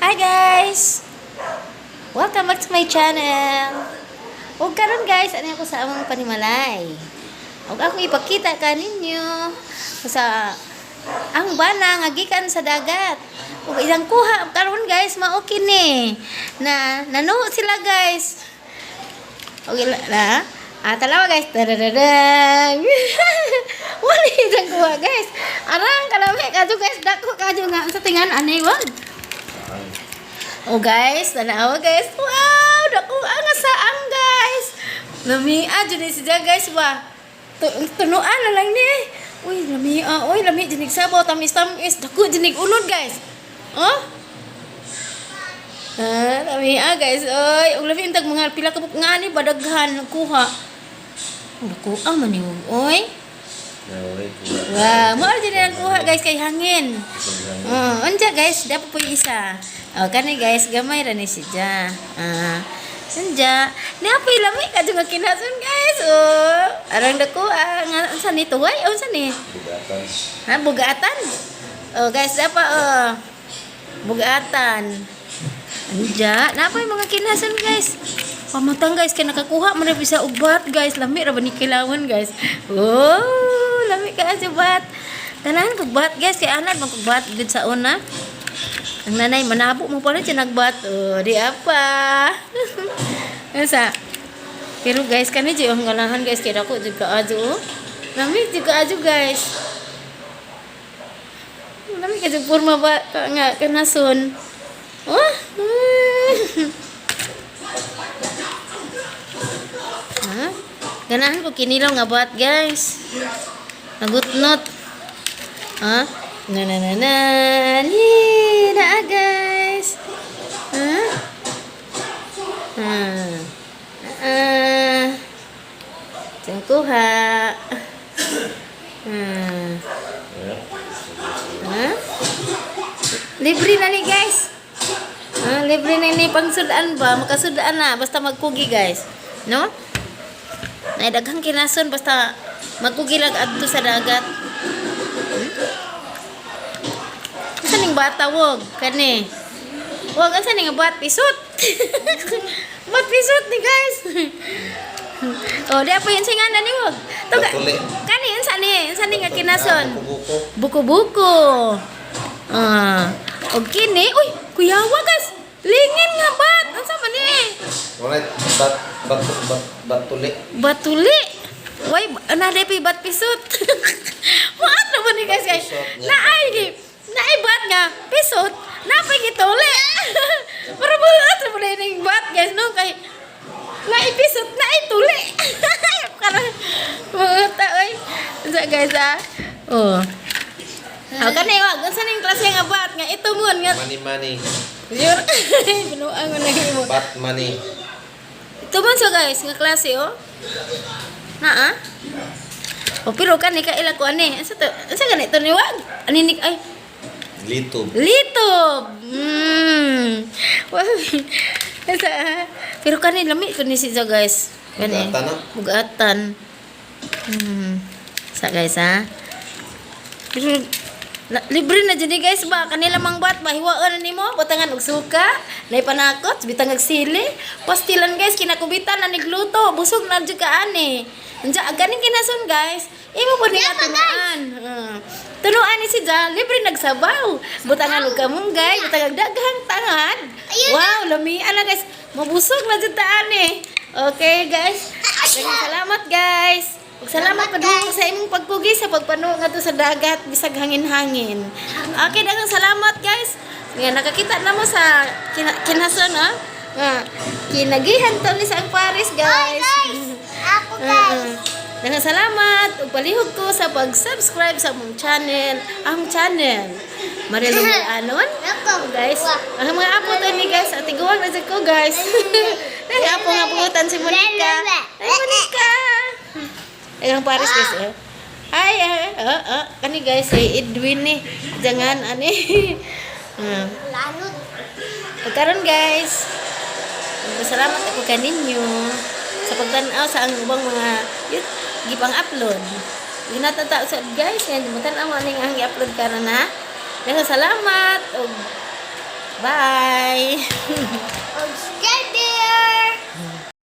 Hi guys! Welcome back to my channel. Ug karon guys, ani ako sa among panimalay. Ug ako ipakita kaninyo sa ang bana nga gikan sa dagat. Ug ilang kuha karon guys, mao kini na nanuho sila guys. Ug na talawa guys. Tadadadang. Wala ilang kuha guys. Arang kalami kadyo guys, dako kadyo nga sa tingan ani wag. Oh guys, tanawa guys. Wow, dako nga saang guys. Lamia jud ni siya guys ba. Tunuan na lang ni. Uy, lamia, uy, lami jinig sabaw tamis-tamis. Dako jinig unod guys. Oh? Lamia guys. Oy, ug lami intag mga pila ka ngani badaghan kuha. Dako man ni oy. Wah, mo jud ang kuha guys kay hangin. Unja guys, dapat po isa. Kani guys, gamay ra ni siya. Unja, napoy lami ka nga kinason guys. Arang dako nga unsa ni tuway? Unsa ni? Bugatan. Bugatan. Guys, dapat bugatan. Unja, napoy mga kinason guys. Pamatang guys kay nakakuha man bisa ubat guys. Lami ra ba ni kilawan guys. Lami ka sa bat. Tanan ko bat guys kay anad magkubat gid sa una. Ang nanay manabo mo pala siya nagbat. Di apa. Asa. Pero guys kani di ang ngalahan guys kay dako jud ka ajo. Lami jud ka ajo guys. Lami ka jud porma ba nga kanason. Ganahan ko kinilaw nga bat guys. Nagutnot. Ni na guys. Kuha. Libre na ni guys. Libre na ni pangsudaan ba? Makasudaan na basta magkugi guys. No? Nay daghang kinason basta magkugi lang adto sa dagat. Asa ning bata wog kani? Wog asa ning bat pisot? Bat pisot ni guys. Di apa yun singanan ni wog? Kani unsa ni? Unsa ni nga kinason? Buko-buko. Og kini, uy, kuyawa guys. Lingin nga bat. Unsa man ni? Alright, batuli. Batuli. Why anade pi bat pisot. What naman ni guys guys? Naay bat nga pisot. Napay gituli. Para buhat mo na yung bat guys no kay naay pisot naay tuli. Para buhat oy. Sa guys kani wag unsa ning klase nga bat nga ito mon nga Mani. Yun. Binuang na mo. Bat money. Ito man siya guys, nga klase Na pero kani ka ila ko ani. Asa ganito ni wag? Ani ni ay Litob. Pero kani lami ko ni siya guys. Kani. Bugatan. Sa guys Pero libre na dyan guys ba kanila mang bat mahiwaan na nimo butangan og suka nay panakot bitang og sili pastilan guys kinakubitan na nigluto busog na jud ka ani unja ganing kinason guys imo po ni tunuan tunuan ni si Ja libre nagsabaw butangan og kamunggay butang og daghang tangad wow lamian na guys mabusog na jud ta ani okay guys salamat guys. Salamat padung sa imong pagpugi sa pagpano ngadto sa dagat bisag hangin-hangin. Okay, daghang salamat guys. Nga nakakita na mo sa kinason kinagihan to ni sa Paris guys. Ako guys. Daghang salamat ug palihog ko sa pag-subscribe sa among channel. Marilo anon. Guys, ang mga apo to ni guys, atiguwag na jud ko guys. Dahil apo nga pugutan si Monica. Ay Monica. Ang Paris guys kani guys si Edwin ni jangan ani Lanot. karon guys salamat ako kaninyo sa pagtan-aw sa ang ubang mga gipang upload ginatata sa guys yan mutan-aw aning ang i-upload karon na salamat og Bye!